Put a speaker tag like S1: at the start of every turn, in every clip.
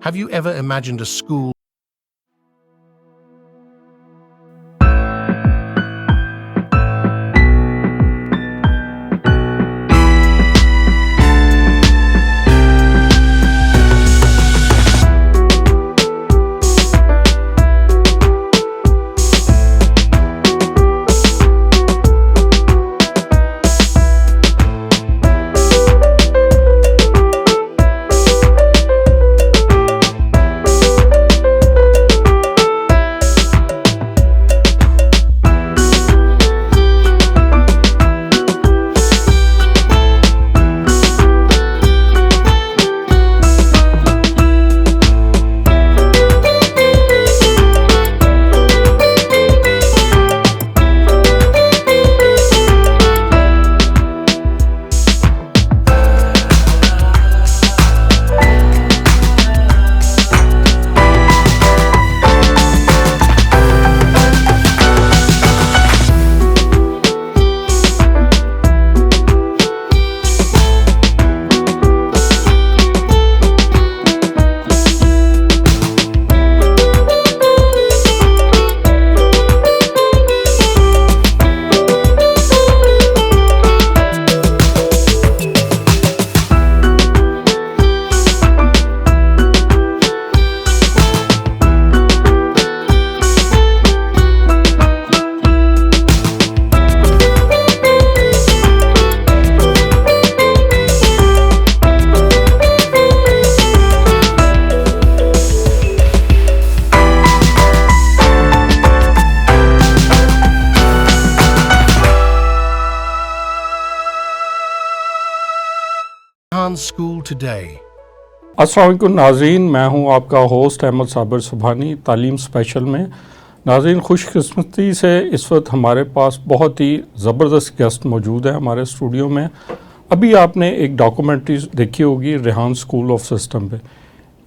S1: Have you ever imagined a school Rehan School Today?
S2: السلام علیکم ناظرین، میں ہوں آپ کا ہوسٹ احمد صابر سبحانی تعلیم اسپیشل میں۔ ناظرین، خوش قسمتی سے اس وقت ہمارے پاس بہت ہی زبردست گیسٹ موجود ہیں ہمارے اسٹوڈیو میں۔ ابھی آپ نے ایک ڈاکومنٹری دیکھی ہوگی ریحان اسکول آف سسٹم پہ۔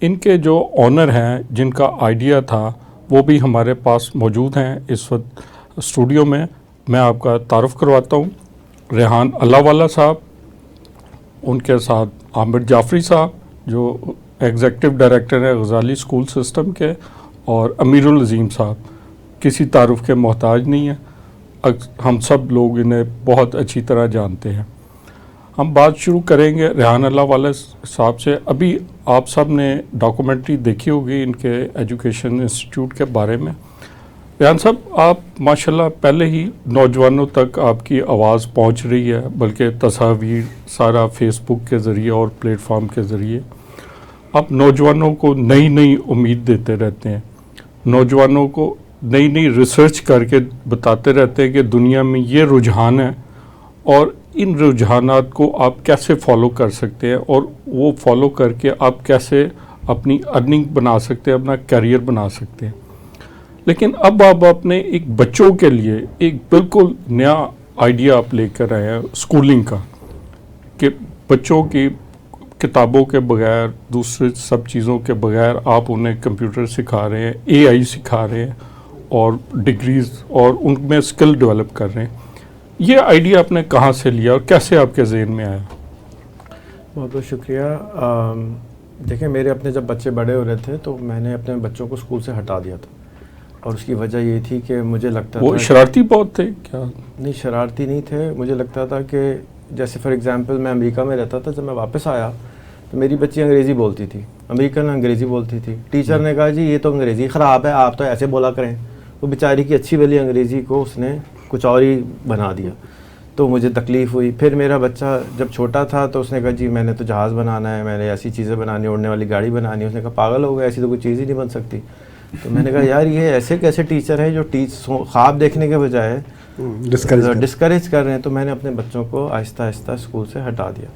S2: ان کے جو آنر ہیں، جن کا آئیڈیا تھا، وہ بھی ہمارے پاس موجود ہیں اس وقت اسٹوڈیو میں۔ میں آپ کا تعارف کرواتا ہوں، ریحان اللہ والا صاحب، ان کے ساتھ عامر جعفری صاحب جو ایگزیکٹو ڈائریکٹر ہیں غزالی اسکول سسٹم کے، اور امیر العظیم صاحب کسی تعارف کے محتاج نہیں ہیں، ہم سب لوگ انہیں بہت اچھی طرح جانتے ہیں۔ ہم بات شروع کریں گے ریحان اللہ والے صاحب سے۔ ابھی آپ سب نے ڈاکومنٹری دیکھی ہوگی ان کے ایجوکیشن انسٹیٹیوٹ کے بارے میں۔ ریحان صاحب، آپ ماشاءاللہ پہلے ہی نوجوانوں تک آپ کی آواز پہنچ رہی ہے، بلکہ تصاویر سارا فیس بک کے ذریعے اور پلیٹ فارم کے ذریعے آپ نوجوانوں کو نئی نئی امید دیتے رہتے ہیں، نوجوانوں کو نئی نئی ریسرچ کر کے بتاتے رہتے ہیں کہ دنیا میں یہ رجحان ہے اور ان رجحانات کو آپ کیسے فالو کر سکتے ہیں، اور وہ فالو کر کے آپ کیسے اپنی ارننگ بنا سکتے ہیں، اپنا کیریئر بنا سکتے ہیں۔ لیکن اب آپ اپنے ایک بچوں کے لیے ایک بالکل نیا آئیڈیا آپ لے کر آئے ہیں اسکولنگ کا، کہ بچوں کی کتابوں کے بغیر، دوسرے سب چیزوں کے بغیر آپ انہیں کمپیوٹر سکھا رہے ہیں، اے آئی سکھا رہے ہیں، اور ڈگریز اور ان میں اسکل ڈیولپ کر رہے ہیں۔ یہ آئیڈیا آپ نے کہاں سے لیا اور کیسے آپ کے ذہن میں آیا؟
S3: بہت بہت شکریہ۔ دیکھیں، میرے اپنے جب بچے بڑے ہو رہے تھے تو میں نے اپنے بچوں کو اسکول سے ہٹا دیا تھا، اور اس کی وجہ یہ تھی کہ مجھے لگتا تھا
S2: وہ شرارتی بہت تھے کیا؟
S3: نہیں، شرارتی نہیں تھے۔ مجھے لگتا تھا کہ جیسے فار ایگزامپل میں امریکہ میں رہتا تھا، جب میں واپس آیا تو میری بچی انگریزی بولتی تھی، امریکن انگریزی بولتی تھی۔ ٹیچر نے کہا جی یہ تو انگریزی خراب ہے، آپ تو ایسے بولا کریں۔ وہ بیچاری کی اچھی والی انگریزی کو اس نے کچھ اور ہی بنا دیا، تو مجھے تکلیف ہوئی۔ پھر میرا بچہ جب چھوٹا تھا تو اس نے کہا جی میں نے تو جہاز بنانا ہے، میں نے ایسی چیزیں بنانی، اڑنے والی گاڑی بنانی ہے۔ اس نے کہا پاگل ہو گیا، ایسی تو کوئی چیز ہی نہیں بن سکتی۔ تو میں نے کہا یار یہ ایسے کیسے ٹیچر ہیں جو خواب دیکھنے کے بجائے ڈسکریج کر رہے ہیں۔ تو میں نے اپنے بچوں کو آہستہ آہستہ اسکول سے ہٹا دیا،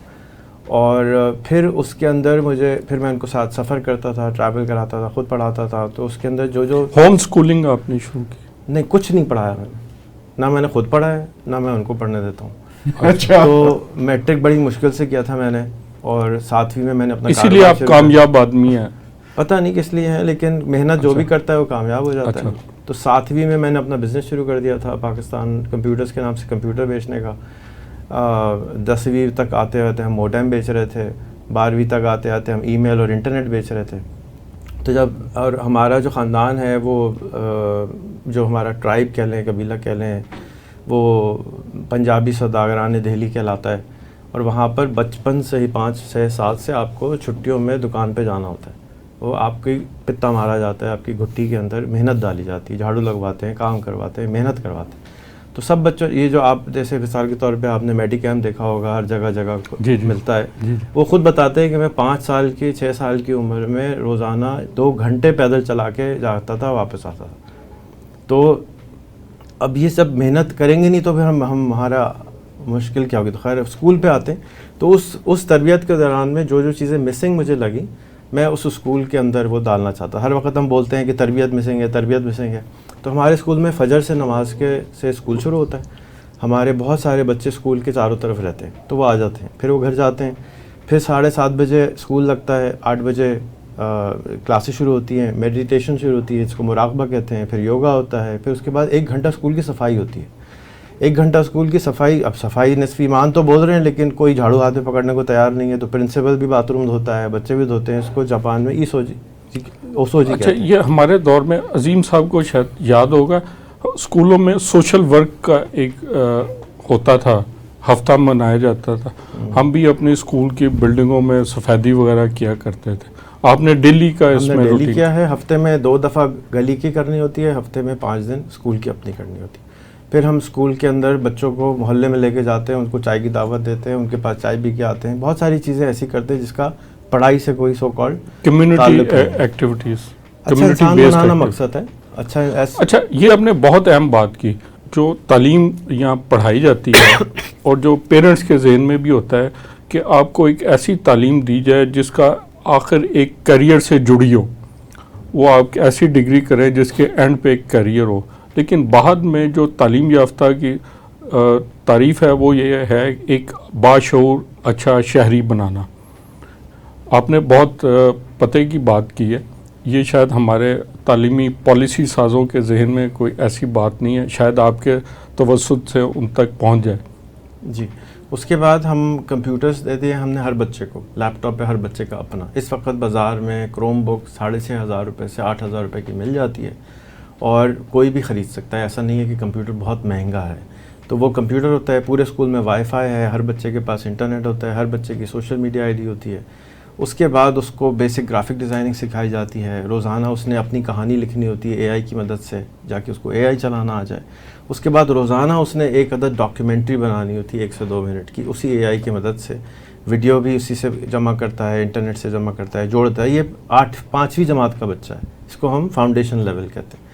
S3: اور پھر اس کے اندر پھر میں ان کو ساتھ سفر کرتا تھا، ٹریول کراتا تھا، خود پڑھاتا تھا۔ تو اس کے اندر جو
S2: ہوم اسکولنگ آپ نے شروع کی؟
S3: نہیں، کچھ نہیں پڑھایا میں نے، نہ میں نے خود پڑھا ہے نہ میں ان کو پڑھنے دیتا ہوں۔ اچھا، تو میٹرک بڑی مشکل سے کیا تھا میں نے، اور 7ویں میں نے اپنا،
S2: اسی لیے آپ کامیاب آدمی ہیں؟
S3: پتہ نہیں کس لیے ہے، لیکن محنت جو بھی کرتا ہے وہ کامیاب ہو جاتا ہے۔ تو 7ویں میں نے اپنا بزنس شروع کر دیا تھا، پاکستان کمپیوٹرز کے نام سے کمپیوٹر بیچنے کا۔ 10ویں تک آتے آتے ہم موڈم بیچ رہے تھے، 12ویں تک آتے آتے ہم ای میل اور انٹرنیٹ بیچ رہے تھے۔ تو جب اور ہمارا جو خاندان ہے وہ جو ہمارا ٹرائب کہہ لیں قبیلہ کہہ لیں وہ پنجابی سوداگران دہلی کہلاتا ہے، اور وہاں پر بچپن سے ہی 5-6 سال سے آپ کو چھٹیوں میں دکان پہ جانا ہوتا ہے. وہ آپ کی پتا مارا جاتا ہے، آپ کی گھٹی کے اندر محنت ڈالی جاتی ہے، جھاڑو لگواتے ہیں، کام کرواتے ہیں، محنت کرواتے ہیں. تو سب بچوں یہ جو آپ جیسے مثال کے طور پہ آپ نے میڈی کیمپ دیکھا ہوگا، ہر جگہ جگہ ملتا ہے. وہ خود بتاتے ہیں کہ میں 5 سال کی 6 سال کی عمر میں روزانہ 2 گھنٹے پیدل چلا کے جاتا تھا، واپس آتا تھا. تو اب یہ سب محنت کریں گے نہیں تو پھر ہمارا مشکل کیا ہوگی. تو خیر اسکول پہ آتے ہیں تو اس تربیت کے دوران میں جو چیزیں مسنگ مجھے لگی میں اس اسکول کے اندر وہ ڈالنا چاہتا. ہر وقت ہم بولتے ہیں کہ تربیت مسنگ ہے، تربیت مسنگ ہے. تو ہمارے اسکول میں فجر سے نماز سے اسکول شروع ہوتا ہے. ہمارے بہت سارے بچے اسکول کے چاروں طرف رہتے ہیں، تو وہ آ جاتے ہیں، پھر وہ گھر جاتے ہیں، پھر 7:30 بجے اسکول لگتا ہے، 8 بجے کلاسز شروع ہوتی ہیں، میڈیٹیشن شروع ہوتی ہے، اس کو مراقبہ کہتے ہیں، پھر یوگا ہوتا ہے، پھر اس کے بعد 1 گھنٹہ اسکول کی صفائی ہوتی ہے. 1 گھنٹہ اسکول کی صفائی. اب صفائی نصف ایمان تو بول رہے ہیں لیکن کوئی جھاڑو ہاتھ میں پکڑنے کو تیار نہیں ہے، تو پرنسپل بھی باتھ روم دھوتا ہے، بچے بھی دھوتے ہیں. اس کو جاپان میں اوسوجی
S2: اچھا،
S3: کہتے ہیں.
S2: یہ ہمارے دور میں عظیم صاحب کو شاید یاد ہوگا، اسکولوں میں سوشل ورک کا ایک ہوتا تھا، ہفتہ منایا جاتا تھا. ہم بھی اپنے اسکول کی بلڈنگوں میں سفیدی وغیرہ کیا کرتے تھے. آپ نے ڈیلی کا اس میں
S3: ڈیلی کیا ہے، ہفتے میں 2 دفعہ گلی کی کرنی ہوتی ہے، ہفتے میں 5 دن اسکول کی اپنی کرنی ہوتی ہے. پھر ہم اسکول کے اندر بچوں کو محلے میں لے کے جاتے ہیں، ان کو چائے کی دعوت دیتے ہیں، ان کے پاس چائے پی کے آتے ہیں. بہت ساری چیزیں ایسی کرتے ہیں جس کا پڑھائی سے کوئی سو کال
S2: کمیونٹی ایکٹیویٹیز،
S3: اچھا انسان بنانا مقصد ہے.
S2: اچھا، یہ آپ نے بہت اہم بات کی. جو تعلیم یہاں پڑھائی جاتی ہے اور جو پیرنٹس کے ذہن میں بھی ہوتا ہے کہ آپ کو ایک ایسی تعلیم دی جائے جس کا آخر ایک کیریئر سے جڑی ہو، وہ آپ ایسی ڈگری کریں جس کے اینڈ پہ ایک کیریئر ہو. لیکن بعد میں جو تعلیم یافتہ کی تعریف ہے وہ یہ ہے ایک باشعور اچھا شہری بنانا. آپ نے بہت پتے کی بات کی ہے. یہ شاید ہمارے تعلیمی پالیسی سازوں کے ذہن میں کوئی ایسی بات نہیں ہے، شاید آپ کے توسط سے ان تک پہنچ جائے.
S3: جی. اس کے بعد ہم کمپیوٹرز دے دیے ہم نے ہر بچے کو، لیپ ٹاپ پہ ہر بچے کا اپنا. اس وقت بازار میں کروم بک 6,500 روپے سے 8,000 روپے کی مل جاتی ہے اور کوئی بھی خرید سکتا ہے. ایسا نہیں ہے کہ کمپیوٹر بہت مہنگا ہے. تو وہ کمپیوٹر ہوتا ہے، پورے اسکول میں وائی فائی ہے، ہر بچے کے پاس انٹرنیٹ ہوتا ہے، ہر بچے کی سوشل میڈیا آئی ڈی ہوتی ہے. اس کے بعد اس کو بیسک گرافک ڈیزائننگ سکھائی جاتی ہے. روزانہ اس نے اپنی کہانی لکھنی ہوتی ہے اے آئی کی مدد سے، جا کے اس کو اے آئی چلانا آ جائے. اس کے بعد روزانہ اس نے ایک عدد ڈاکیومنٹری بنانی ہوتی ہے 1 سے 2 منٹ کی، اسی اے آئی کی مدد سے. ویڈیو بھی اسی سے جمع کرتا ہے، انٹرنیٹ سے جمع کرتا ہے، جوڑتا ہے. یہ 5ویں جماعت کا بچہ ہے، اس کو ہم فاؤنڈیشن لیول کہتے ہیں.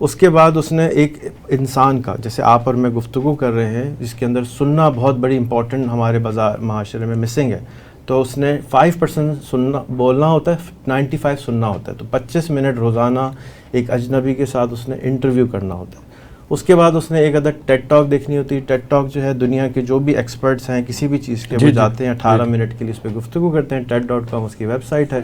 S3: اس کے بعد اس نے ایک انسان کا، جیسے آپ اور میں گفتگو کر رہے ہیں، جس کے اندر سننا بہت بڑی امپورٹنٹ ہمارے معاشرے میں مسنگ ہے. تو اس نے 5% سننا بولنا ہوتا ہے، 95 سننا ہوتا ہے. تو 25 منٹ روزانہ ایک اجنبی کے ساتھ اس نے انٹرویو کرنا ہوتا ہے. اس کے بعد اس نے ایک عدد ٹیڈ ٹاک دیکھنی ہوتی ہے. ٹیڈ ٹاک جو ہے دنیا کے جو بھی ایکسپرٹس ہیں کسی بھی چیز کے، وہ جاتے ہیں 18 منٹ کے لیے اس پہ گفتگو کرتے ہیں. TED.com اس کی ویب سائٹ ہے.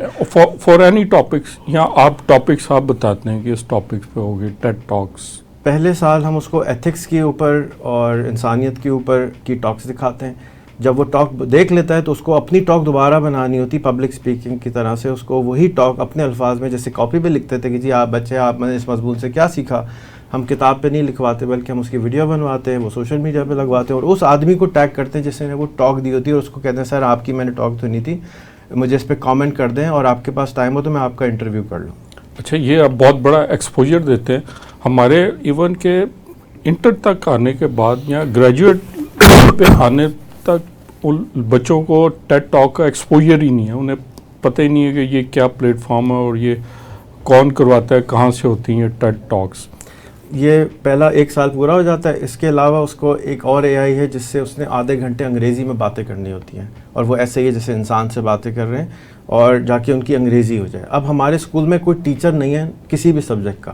S2: فار اینی ٹاپکس، یا آپ ٹاپکس آپ بتاتے ہیں کہ اس ٹاپکس پہ ہوگی ٹیڈ ٹاکس.
S3: پہلے سال ہم اس کو ایتھکس کے اوپر اور انسانیت کے اوپر کی ٹاکس دکھاتے ہیں. جب وہ ٹاک دیکھ لیتا ہے تو اس کو اپنی ٹاک دوبارہ بنانی ہوتی پبلک اسپیکنگ کی طرح سے. اس کو وہی ٹاک اپنے الفاظ میں، جیسے کاپی پہ لکھتے تھے کہ جی آپ بچے آپ نے اس مضمون سے کیا سیکھا، ہم کتاب پہ نہیں لکھواتے بلکہ ہم اس کی ویڈیو بنواتے ہیں، وہ سوشل میڈیا پہ لگواتے ہیں اور اس آدمی کو ٹیگ کرتے ہیں جس نے وہ ٹاک دی ہوتی ہے اور اس کو کہتے ہیں سر آپ کی میں نے ٹاک تو نہیں تھی، مجھے اس پہ کامنٹ کر دیں اور آپ کے پاس ٹائم ہو تو میں آپ کا انٹرویو کر لوں.
S2: اچھا، یہ آپ بہت بڑا ایکسپوجر دیتے ہیں. ہمارے ایون کہ انٹر تک آنے کے بعد یا گریجویٹ پہ آنے تک ان بچوں کو ٹیڈ ٹاک کا ایکسپوجر ہی نہیں ہے. انہیں پتہ ہی نہیں ہے کہ یہ کیا پلیٹ فارم ہے اور یہ کون کرواتا ہے، کہاں سے ہوتی ہیں ٹیڈ ٹاکس.
S3: یہ پہلا 1 سال پورا ہو جاتا ہے. اس کے علاوہ اس کو ایک اور اے آئی ہے جس سے اس نے آدھے گھنٹے انگریزی میں باتیں کرنی ہوتی ہیں اور وہ ایسے ہی جیسے انسان سے باتیں کر رہے ہیں اور جا کے ان کی انگریزی ہو جائے. اب ہمارے اسکول میں کوئی ٹیچر نہیں ہے کسی بھی سبجیکٹ کا.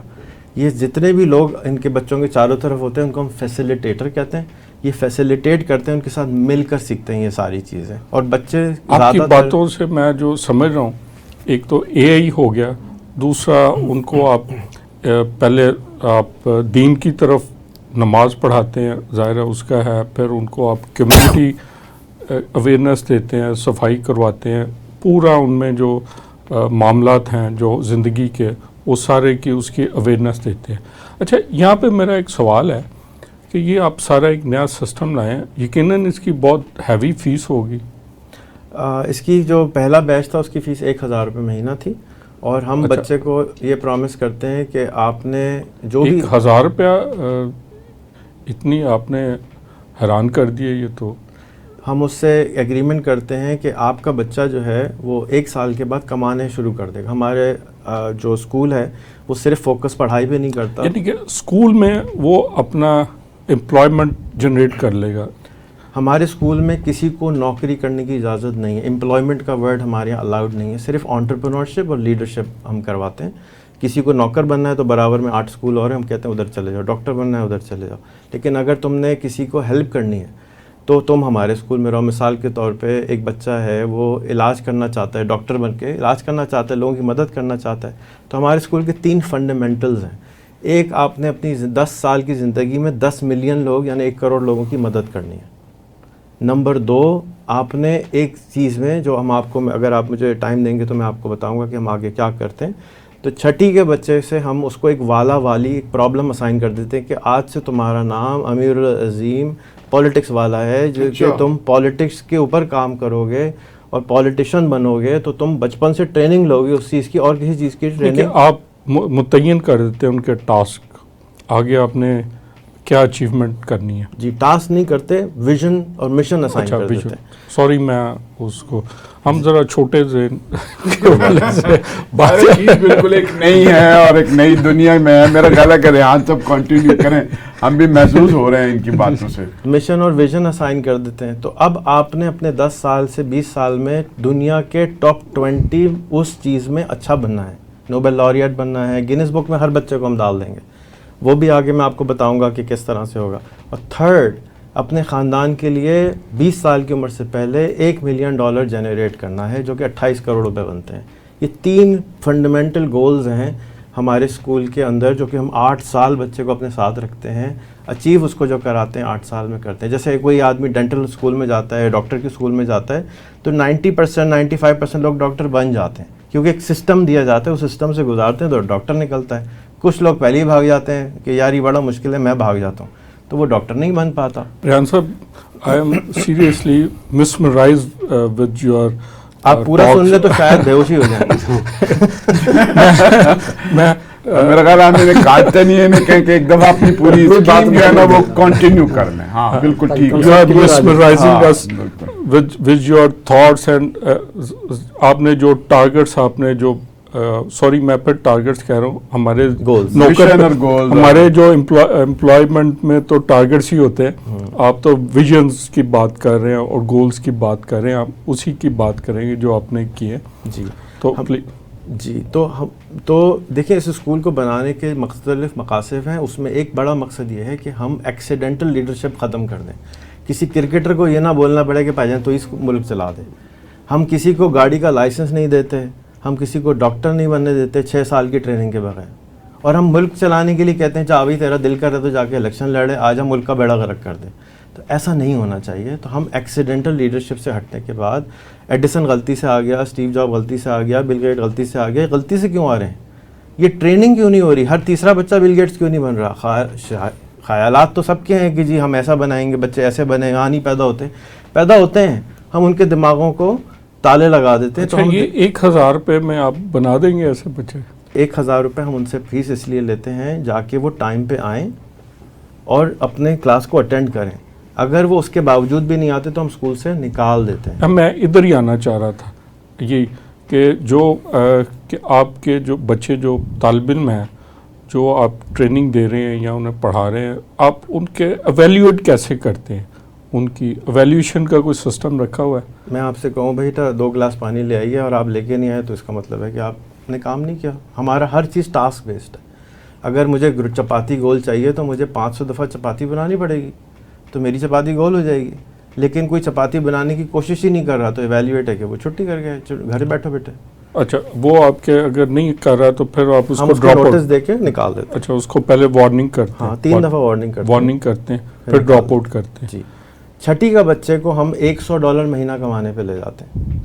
S3: یہ جتنے بھی لوگ ان کے بچوں کے چاروں طرف ہوتے ہیں ان کو ہم فیسیلیٹیٹر کہتے ہیں. یہ فیسیلیٹیٹ کرتے ہیں، ان کے ساتھ مل کر سیکھتے ہیں یہ ساری چیزیں. اور بچے
S2: آپ کی باتوں سے میں جو سمجھ رہا ہوں، ایک تو اے آئی ہو گیا، دوسرا ان کو آپ پہلے آپ دین کی طرف نماز پڑھاتے ہیں، ظاہر ہے اس کا ہے، پھر ان کو آپ کمیونٹی اویئرنیس دیتے ہیں، صفائی کرواتے ہیں، پورا ان میں جو معاملات ہیں جو زندگی کے وہ سارے کی اس کی اویئرنیس دیتے ہیں. اچھا یہاں پہ میرا ایک سوال ہے کہ یہ آپ سارا ایک نیا سسٹم لائے ہیں, یقیناً اس کی بہت ہیوی فیس ہوگی.
S3: اس کی جو پہلا بیچ تھا اس کی فیس 1000 روپے مہینہ تھی, اور ہم بچے کو یہ پرومس کرتے ہیں کہ آپ نے جو بھی
S2: 1000 روپیہ اتنی آپ نے حیران کر دیے. یہ تو
S3: ہم اس سے ایگریمنٹ کرتے ہیں کہ آپ کا بچہ جو ہے وہ 1 سال کے بعد کمانے شروع کر دے گا. ہمارے جو اسکول ہے وہ صرف فوکس پڑھائی پہ نہیں کرتا,
S2: یعنی کہ اسکول میں وہ اپنا امپلائمنٹ جنریٹ کر لے گا.
S3: ہمارے اسکول میں کسی کو نوکری کرنے کی اجازت نہیں ہے. امپلائمنٹ کا ورڈ ہمارے یہاں الاؤڈ نہیں ہے, صرف انٹرپرینورشپ اور لیڈرشپ ہم کرواتے ہیں. کسی کو نوکر بننا ہے تو برابر میں 8 اسکول اور ہیں, ہم کہتے ہیں ادھر چلے جاؤ. ڈاکٹر بننا ہے ادھر چلے جاؤ. لیکن اگر تم نے کسی کو ہیلپ کرنی ہے تو تم ہمارے اسکول میں رہو. مثال کے طور پہ ایک بچہ ہے وہ علاج کرنا چاہتا ہے, ڈاکٹر بن کے علاج کرنا چاہتا ہے, لوگوں کی مدد کرنا چاہتا ہے, تو ہمارے اسکول کے 3 فنڈامنٹلز ہیں. ایک, آپ نے اپنی 10 سال کی زندگی میں 10 ملین لوگ یعنی 1 کروڑ لوگوں کی مدد کرنی ہے. نمبر 2, آپ نے ایک چیز میں جو ہم آپ کو, اگر آپ مجھے ٹائم دیں گے تو میں آپ کو بتاؤں گا کہ ہم آگے کیا کرتے ہیں. تو 6ٹھی کے بچے سے ہم اس کو ایک والا والی ایک پرابلم اسائن کر دیتے ہیں کہ آج سے تمہارا نام امیر العظیم پولیٹکس والا ہے, جو کہ تم پولیٹکس کے اوپر کام کرو گے اور پولیٹیشین بنو گے تو تم بچپن سے ٹریننگ لو گے اس چیز کی, اور کسی چیز کی ٹریننگ
S2: آپ متعین کر دیتے ہیں ان کے ٹاسک, آگے آپ نے کیا اچیومنٹ کرنی ہے.
S3: جی, ٹاسک نہیں کرتے, ویژن اور مشن اسائن کر دیتے ہیں.
S2: سوری میں اس کو, ہم ذرا چھوٹے ذہن
S4: چیز بالکل ایک نئی ہے اور ایک نئی دنیا میں ہے. میرا خیال ہے کہ ریحان سب کنٹینیو کریں, ہم بھی محسوس ہو رہے ہیں ان کی باتوں سے.
S3: مشن اور ویژن اسائن کر دیتے ہیں. تو اب آپ نے اپنے 10 سال سے 20 سال میں دنیا کے ٹاپ 20 اس چیز میں اچھا بننا ہے, نوبل لاریٹ بننا ہے. گینس بک میں ہر بچے کو ہم ڈال دیں گے, وہ بھی آگے میں آپ کو بتاؤں گا کہ کس طرح سے ہوگا. اور 3rd, اپنے خاندان کے لیے 20 سال کی عمر سے پہلے $1 ملین جنریٹ کرنا ہے, جو کہ 28 کروڑ روپے بنتے ہیں. یہ 3 فنڈامنٹل گولز ہیں ہمارے اسکول کے اندر, جو کہ ہم 8 سال بچے کو اپنے ساتھ رکھتے ہیں. اچیو اس کو جو کراتے ہیں 8 سال میں کرتے ہیں. جیسے کوئی آدمی ڈینٹل اسکول میں جاتا ہے, ڈاکٹر کے اسکول میں جاتا ہے, تو 90% 95% لوگ ڈاکٹر بن جاتے ہیں, کیونکہ ایک سسٹم دیا جاتا ہے, اس سسٹم سے گزارتے ہیں تو ڈاکٹر نکلتا ہے. کچھ لوگ پہلے ہی بھاگ جاتے ہیں کہ یار یہ بڑا مشکل ہے, میں بھاگ جاتا ہوں, تو وہ ڈاکٹر نہیں بن پاتا.
S2: ریحان صاحب, I am seriously mesmerised with your,
S3: آپ پورا سن لیں تو شاید بے ہوشی ہو جائیں.
S2: میں
S4: میرا خیال ہے ہمیں کاٹتے نہیں ہے, میں کہیں کہ ایک دفعہ اپنی پوری بات جو ہے نا وہ کنٹینیو کر لیں. ہاں بالکل ٹھیک ہے.
S2: You are mesmerizing us with your thoughts and آپ نے جو ٹارگٹس, آپ نے جو سوری میں پھر ٹارگٹس کہہ رہا ہوں, ہمارے نوکر, ہمارے جو امپلائمنٹ میں تو ٹارگٹس ہی ہوتے ہیں. آپ تو ویژنس کی بات کر رہے ہیں اور گولز کی بات کر رہے ہیں, آپ اسی کی بات کریں گے جو آپ نے کی ہے.
S3: جی
S2: تو
S3: جی تو دیکھیں, اس اسکول کو بنانے کے مختلف مقاصد ہیں. اس میں ایک بڑا مقصد یہ ہے کہ ہم ایکسیڈنٹل لیڈرشپ ختم کر دیں. کسی کرکٹر کو یہ نہ بولنا پڑے کہ بھائی جان تو اس ملک چلا دے. ہم کسی کو گاڑی کا لائسنس نہیں دیتے, ہم کسی کو ڈاکٹر نہیں بننے دیتے 6 سال کی ٹریننگ کے بغیر, اور ہم ملک چلانے کے لیے کہتے ہیں چاہے تیرا دل کر رہا تو جا کے الیکشن لڑے, آج ہم ملک کا بیڑا غرق کر دیں. تو ایسا نہیں ہونا چاہیے. تو ہم ایکسیڈنٹل لیڈرشپ سے ہٹنے کے بعد, ایڈیسن غلطی سے آ گیا, اسٹیو جاب غلطی سے آ گیا, بل گیٹ غلطی سے آ گیا. غلطی سے کیوں آ رہے ہیں؟ یہ ٹریننگ کیوں نہیں ہو رہی؟ ہر تیسرا بچہ بل گیٹس کیوں نہیں بن رہا؟ خیالات تو سب کے ہیں کہ جی ہم ایسا بنائیں گے, بچے ایسے بنے, یہاں نہیں پیدا ہوتے ہیں. ہم ان کے دماغوں کو تالے لگا دیتے ہیں.
S2: تو یہ 1000 روپے میں آپ بنا دیں گے ایسے بچے؟
S3: 1000 روپے ہم ان سے فیس اس لیے لیتے ہیں جا کے وہ ٹائم پہ آئیں اور اپنے کلاس کو اٹینڈ کریں. اگر وہ اس کے باوجود بھی نہیں آتے تو ہم اسکول سے نکال دیتے ہیں.
S2: میں ادھر ہی آنا چاہ رہا تھا, یہ کہ جو کہ آپ کے جو بچے جو طالب علم ہیں, جو آپ ٹریننگ دے رہے ہیں یا انہیں پڑھا رہے ہیں, آپ ان کے ایویلیویٹ کیسے کرتے ہیں؟ ان کی ایویلیویشن کا کوئی سسٹم رکھا ہوا ہے؟
S3: میں آپ سے کہوں بھائی 2 گلاس پانی لے آئیے اور آپ لے کے نہیں آئے تو اس کا مطلب ہے کہ آپ نے کام نہیں کیا. ہمارا ہر چیز ٹاسک بیسڈ ہے. اگر مجھے چپاتی گول چاہیے تو مجھے 500 دفعہ چپاتی بنانی پڑے گی, تو میری چپاتی گول ہو جائے گی. لیکن کوئی چپاتی بنانے کی کوشش ہی نہیں کر رہا تو ایویلیویٹ ہے کہ وہ چھٹی کر گئے, گھر بیٹھو بیٹھے.
S2: اچھا, وہ آپ کے اگر نہیں کر رہا تو پھر آپ اس کو ڈراپ
S3: نوٹس دے کے نکال دیتے ہیں.
S2: اچھا, اس کو پہلے وارننگ کرتے ہیں؟
S3: ہاں, 3 دفعہ وارننگ
S2: کرتے ہیں, پھر ڈراپ آؤٹ کرتے ہیں.
S3: جی, 6ٹھی کا بچے کو ہم $100 مہینہ کمانے پہ لے جاتے ہیں,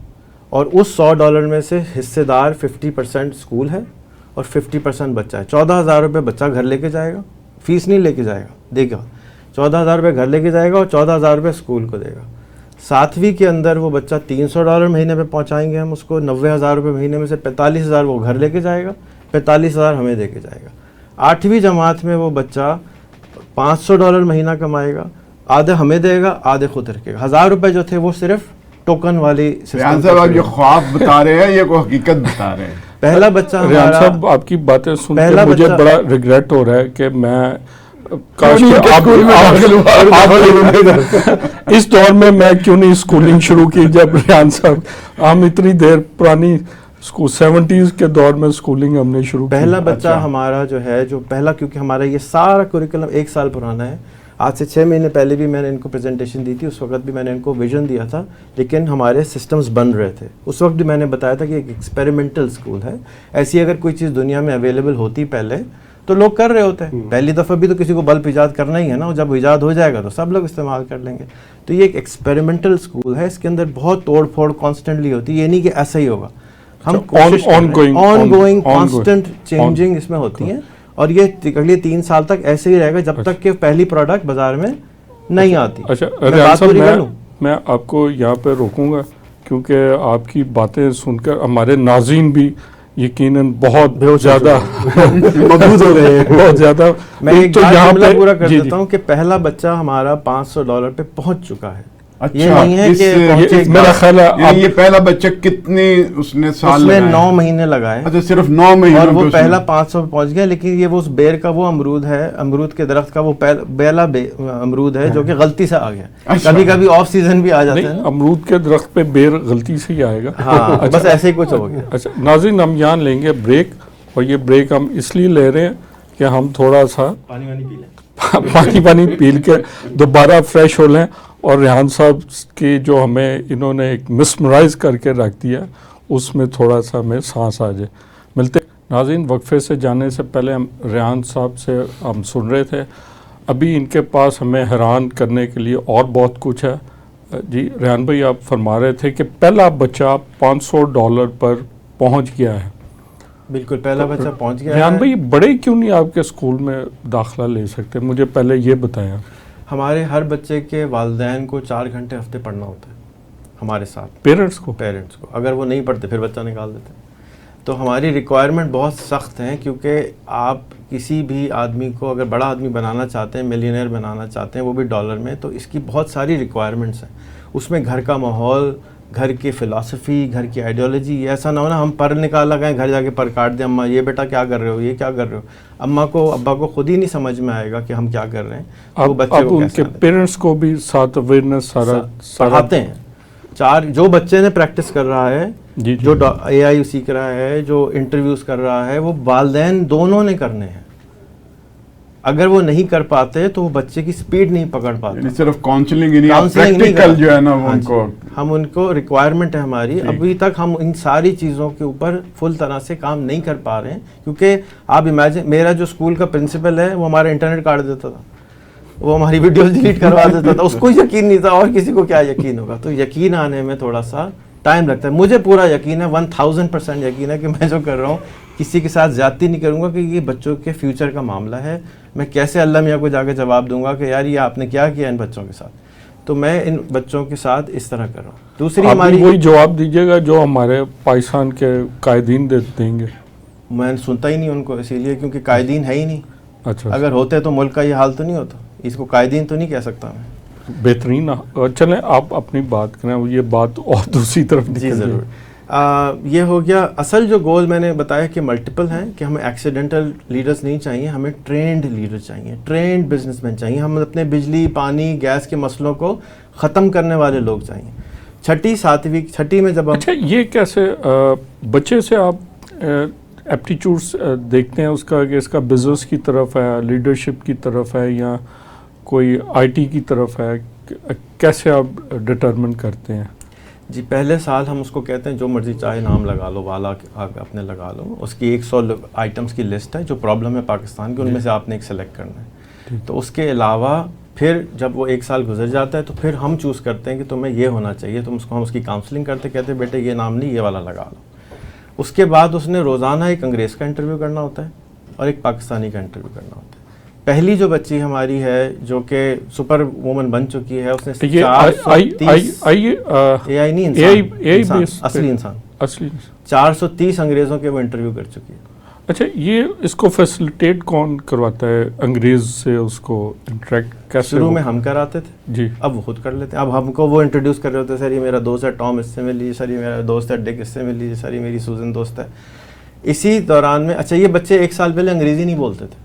S3: اور اس $100 میں سے حصے دار 50% اسکول ہے اور 50% بچہ ہے. 14,000 روپے بچہ گھر لے کے جائے گا, فیس نہیں لے کے جائے گا, دے گا 14,000 روپے گھر لے کے جائے گا اور 14,000 روپے اسکول کو دے گا. 7ویں کے اندر وہ بچہ $300 مہینے پہ پہنچائیں گے ہم اس کو, 90,000 روپے مہینے میں سے 45,000 وہ گھر لے کے جائے گا, 45,000 ہمیں دے کے جائے گا. 8ویں جماعت میں وہ بچہ $500 مہینہ کمائے گا, آدھے ہمیں دے گا, آدھے خود رکھے گا. 1,000 روپے جو تھے وہ صرف ٹوکن والی
S4: ریحان صاحب آپ یہ خواب بتا رہے ہیں یا کوئی حقیقت بتا رہے ہیں؟
S3: پہلا بچہ
S2: ریحان
S3: ہمارا,
S2: صاحب آپ کی باتیں سن کے مجھے بڑا ریگریٹ ہو رہا ہے کہ میں کاش کہ اس دور میں کیوں نہیں اسکولنگ شروع کی, جب ریحان صاحب ہم اتنی دیر پرانی 70s کے دور میں اسکولنگ ہم نے شروع کی.
S3: پہلا بچہ ہمارا جو ہے, جو پہلا, کیونکہ ہمارا یہ سارا کوریکولم 1 سال پرانا ہے, آج سے 6 مہینے پہلے بھی میں نے ان کو پریزنٹیشن دی تھی, اس وقت بھی میں نے ان کو ویژن دیا تھا, لیکن ہمارے سسٹمز بن رہے تھے. اس وقت بھی میں نے بتایا تھا کہ ایک ایکسپیریمنٹل اسکول ہے, ایسی اگر کوئی چیز دنیا میں اویلیبل ہوتی پہلے تو لوگ کر رہے ہوتے ہیں. پہلی دفعہ بھی تو کسی کو بلب ایجاد کرنا ہی ہے نا, جب ایجاد ہو جائے گا تو سب لوگ استعمال کر لیں گے. تو یہ ایک ایکسپیریمنٹل اسکول ہے, اس کے اندر بہت توڑ پھوڑ کانسٹنٹلی ہوتی ہے, یہ نہیں کہ ایسا ہی ہوگا, ہم آن گوئنگ کانسٹنٹ چینجنگ اس میں ہوتی ہیں, اور یہ اگلے 3 سال تک ایسے ہی رہے گا جب تک کہ پہلی پروڈکٹ بازار میں نہیں آتی.
S2: اچھا ریحان صاحب, میں آپ کو یہاں پہ روکوں گا کیونکہ آپ کی باتیں سن کر ہمارے ناظرین بھی یقیناً بہت زیادہ
S3: مبہوت ہو گئے ہیں,
S2: بہت زیادہ.
S3: میں ایک جملہ پورا کر دیتا ہوں کہ پہلا بچہ ہمارا $500 پہ پہنچ چکا ہے. یہ نہیں ہے کہ
S2: میرا خیال ہے
S4: یہ پہلا بچہ کتنے اس نے سال
S3: میں 9 مہینے لگائے.
S4: اچھا صرف 9 مہینے,
S3: اور وہ پہلا 500 پہ پہنچ گیا. لیکن یہ وہ اس بیر کا وہ امرود ہے, امرود کے درخت کا وہ پہلا امرود ہے جو کہ غلطی سے آ گیا. کبھی کبھی آف سیزن بھی آ جاتے ہیں.
S2: امرود کے درخت پہ بیر غلطی سے ہی آئے گا.
S3: ہاں بس ایسے ہی کچھ ہو گیا.
S2: اچھا ناظرین, ہم یہاں لیں گے بریک, اور یہ بریک ہم اس لیے لے رہے ہیں کہ ہم تھوڑا سا پانی پی کے دوبارہ فریش ہو لیں, اور ریحان صاحب کی جو ہمیں انہوں نے ایک مسمرائز کر کے رکھ دیا اس میں تھوڑا سا ہمیں سانس آ جائے. ملتے ناظرین, وقفے سے جانے سے پہلے ہم ریحان صاحب سے ہم سن رہے تھے, ابھی ان کے پاس ہمیں حیران کرنے کے لیے اور بہت کچھ ہے. جی ریحان بھائی, آپ فرما رہے تھے کہ پہلا بچہ $500 پر پہنچ گیا ہے.
S3: بالکل پہلا بچہ پہنچ گیا.
S2: ریحان بھائی, بڑے کیوں نہیں آپ کے اسکول میں داخلہ لے سکتے؟ مجھے پہلے یہ بتائیں.
S3: ہمارے ہر بچے کے والدین کو 4 گھنٹے ہفتے پڑھنا ہوتا ہے ہمارے ساتھ,
S2: پیرنٹس کو.
S3: اگر وہ نہیں پڑھتے پھر بچہ نکال دیتے. تو ہماری ریکوائرمنٹ بہت سخت ہیں, کیونکہ آپ کسی بھی آدمی کو اگر بڑا آدمی بنانا چاہتے ہیں, ملینئر بنانا چاہتے ہیں, وہ بھی ڈالر میں, تو اس کی بہت ساری ریکوائرمنٹس ہیں. اس میں گھر کا ماحول, گھر کی فلاسفی, گھر کی آئیڈیالوجی. ایسا نہ ہونا ہم پر نکال لگائیں, گھر جا کے پر کاٹ دیں, اماں یہ بیٹا کیا کر رہے ہو, یہ کیا کر رہے ہو. اماں کو ابا کو خود ہی نہیں سمجھ میں آئے گا کہ ہم کیا کر رہے ہیں.
S2: اب ان کے پیرنٹس کو بھی ساتھ اویئرنیس سارا
S3: آتے ہیں. 4 جو بچے نے پریکٹس کر رہا ہے, جو AI سیکھ رہا ہے, جو انٹرویوز کر رہا ہے, وہ والدین دونوں نے کرنے ہیں. اگر وہ نہیں کر پاتے تو وہ بچے کی سپیڈ نہیں پکڑ پاتے.
S4: صرف کاؤنسلنگ پریکٹیکل جو ہے نا وہ ان کو,
S3: ہم ان کو ریکوائرمنٹ ہے ہماری. ابھی تک ہم ان ساری چیزوں کے اوپر فل طرح سے کام نہیں کر پا رہے ہیں, کیونکہ آپ امیجن, میرا جو اسکول کا پرنسپل ہے وہ ہمارا انٹرنیٹ کاٹ دیتا تھا, وہ ہماری ویڈیوز ڈیلیٹ کروا دیتا تھا. اس کو یقین نہیں تھا, اور کسی کو کیا یقین ہوگا. تو یقین آنے میں تھوڑا سا ٹائم لگتا ہے. مجھے پورا یقین ہے, 1000% یقین ہے کہ میں جو کر رہا ہوں کسی کے ساتھ زیادتی نہیں کروں گا, کہ یہ بچوں کے فیوچر کا معاملہ ہے. میں کیسے اللہ میاں کو جا کے جواب دوں گا کہ یار یہ آپ نے کیا کیا ان بچوں کے ساتھ. تو میں ان بچوں کے ساتھ اس طرح کر رہا ہوں. دوسری ہماری
S2: وہی جواب دیجیے گا جو ہمارے پاکستان کے قائدین دیں گے.
S3: میں سنتا ہی نہیں ان کو, اسی لیے کیونکہ قائدین ہے ہی نہیں.
S2: اچھا,
S3: اگر ہوتے تو ملک کا یہ حال تو نہیں ہوتا. اس کو قائدین تو نہیں کہہ سکتا میں.
S2: بہترین. چلیں آپ اپنی بات کریں, یہ بات اور دوسری طرف.
S3: جی ضرور. یہ ہو گیا. اصل جو گول میں نے بتایا کہ ملٹیپل ہیں, کہ ہمیں ایکسیڈنٹل لیڈرز نہیں چاہیے, ہمیں ٹرینڈ لیڈر چاہیے, ٹرینڈ بزنس مین چاہیے. ہم اپنے بجلی, پانی, گیس کے مسئلوں کو ختم کرنے والے لوگ چاہیے. 6ٹھی 7ویں 6ٹھی میں جب
S2: اچھا, یہ کیسے بچے سے آپ ایپٹیچیوڈس دیکھتے ہیں اس کا, کہ اس کا بزنس کی طرف ہے, لیڈرشپ کی طرف ہے, یا کوئی IT کی طرف ہے, کیسے آپ ڈٹرمن کرتے ہیں؟
S3: جی پہلے سال ہم اس کو کہتے ہیں جو مرضی چاہے نام لگا لو, والا اپنے لگا لو. اس کی 100 آئٹمس کی لسٹ ہے جو پرابلم ہے پاکستان کی, ان میں سے آپ نے ایک سلیکٹ کرنا ہے. تو اس کے علاوہ پھر جب وہ 1 سال گزر جاتا ہے تو پھر ہم چوز کرتے ہیں کہ تمہیں یہ ہونا چاہیے، ہم اس کی کاؤنسلنگ کرتے، کہتے ہیں بیٹے یہ نام نہیں، یہ والا لگا لو. اس کے بعد اس نے روزانہ ایک انگریز کا انٹرویو کرنا ہوتا ہے اور ایک پاکستانی کا انٹرویو کرنا ہوتا ہے. پہلی جو بچی ہماری ہے جو کہ سپر وومن بن چکی ہے، اس نے AI نہیں، انسان، اصلی انسان، 430 انگریزوں کے وہ انٹرویو کر چکی ہے.
S2: اچھا، یہ اس کو فیسیلیٹیٹ کون کرواتا ہے انگریز سے؟ اس کو انٹریکٹ کیسے؟
S3: شروع میں ہم کراتے تھے
S2: جی،
S3: اب وہ خود کر لیتے ہیں. اب ہم کو وہ انٹروڈیوس کر رہے ہوتے ہیں، سر یہ میرا دوست ہے ٹام، اس سے مل لیجیے، سر یہ میرا دوست ہے ڈک، اس سے مل لیجیے، سر یہ میری سوزن دوست ہے. اسی دوران میں اچھا یہ بچے 1 سال پہلے انگریزی نہیں بولتے تھے.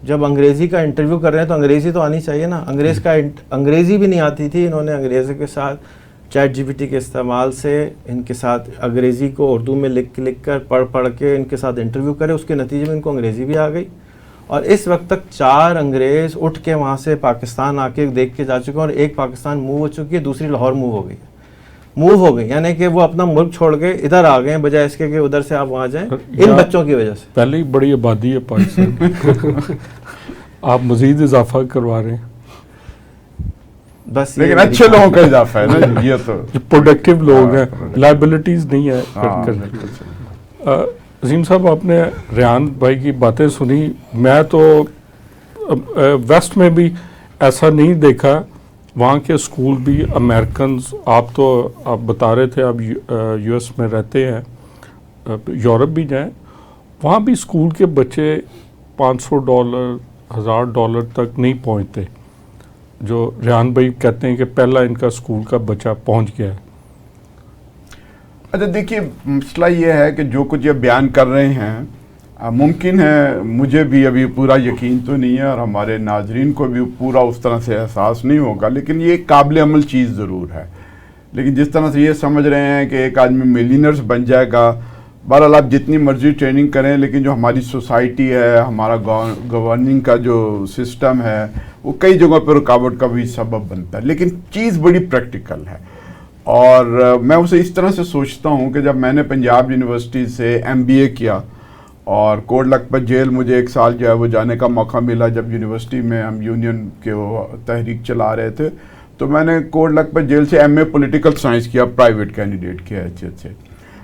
S3: جب انگریزی کا انٹرویو کر رہے ہیں تو انگریزی تو آنی چاہیے نا. انگریزی بھی نہیں آتی تھی. انہوں نے انگریزوں کے ساتھ چیٹ GPT کے استعمال سے ان کے ساتھ انگریزی کو اردو میں لکھ کر پڑھ کے ان کے ساتھ انٹرویو کرے. اس کے نتیجے میں ان کو انگریزی بھی آ گئی اور اس وقت تک 4 انگریز اٹھ کے وہاں سے پاکستان آ کے دیکھ کے جا چکے ہیں اور ایک پاکستان موو ہو چکی ہے، دوسری لاہور موو ہو گئی. یعنی کہ وہ اپنا ملک چھوڑ کے ادھر آ گئے ہیں بجائے اس کے کہ ادھر سے آپ وہاں جائیں، ان بچوں کی وجہ سے.
S2: پہلے ہی بڑی آبادی ہے پاکستان آپ مزید اضافہ کروا رہے ہیں.
S3: بس
S4: لیکن اچھے لوگوں کا اضافہ ہے نا، یہ تو
S2: پروڈکٹیو لوگ ہیں، لائبلٹیز نہیں ہے. عظیم صاحب، آپ نے ریحان بھائی کی باتیں سنی. میں تو ویسٹ میں بھی ایسا نہیں دیکھا، وہاں کے اسکول بھی امریکنز، آپ بتا رہے تھے آپ US میں رہتے ہیں، یورپ بھی جائیں، وہاں بھی اسکول کے بچے $500 $1000 تک نہیں پہنچتے، جو ریحان بھائی کہتے ہیں کہ پہلا ان کا اسکول کا بچہ پہنچ گیا ہے.
S4: اچھا دیکھیے، مسئلہ یہ ہے کہ جو کچھ یہ بیان کر رہے ہیں، ممکن ہے مجھے بھی ابھی پورا یقین تو نہیں ہے اور ہمارے ناظرین کو بھی پورا اس طرح سے احساس نہیں ہوگا، لیکن یہ قابل عمل چیز ضرور ہے. لیکن جس طرح سے یہ سمجھ رہے ہیں کہ ایک آدمی ملینئرز بن جائے گا، بہرحال آپ جتنی مرضی ٹریننگ کریں، لیکن جو ہماری سوسائٹی ہے، ہمارا گورننگ کا جو سسٹم ہے، وہ کئی جگہوں پہ رکاوٹ کا بھی سبب بنتا ہے. لیکن چیز بڑی پریکٹیکل ہے اور میں اسے اس طرح سے سوچتا ہوں کہ جب میں نے پنجاب یونیورسٹی سے MBA کیا اور کوٹ لکھپت جیل مجھے 1 سال جو ہے وہ جانے کا موقع ملا، جب یونیورسٹی میں ہم یونین کے وہ تحریک چلا رہے تھے، تو میں نے کوٹ لکھپت جیل سے MA پولیٹیکل سائنس کیا پرائیویٹ کینڈیڈیٹ کی حیثیت سے.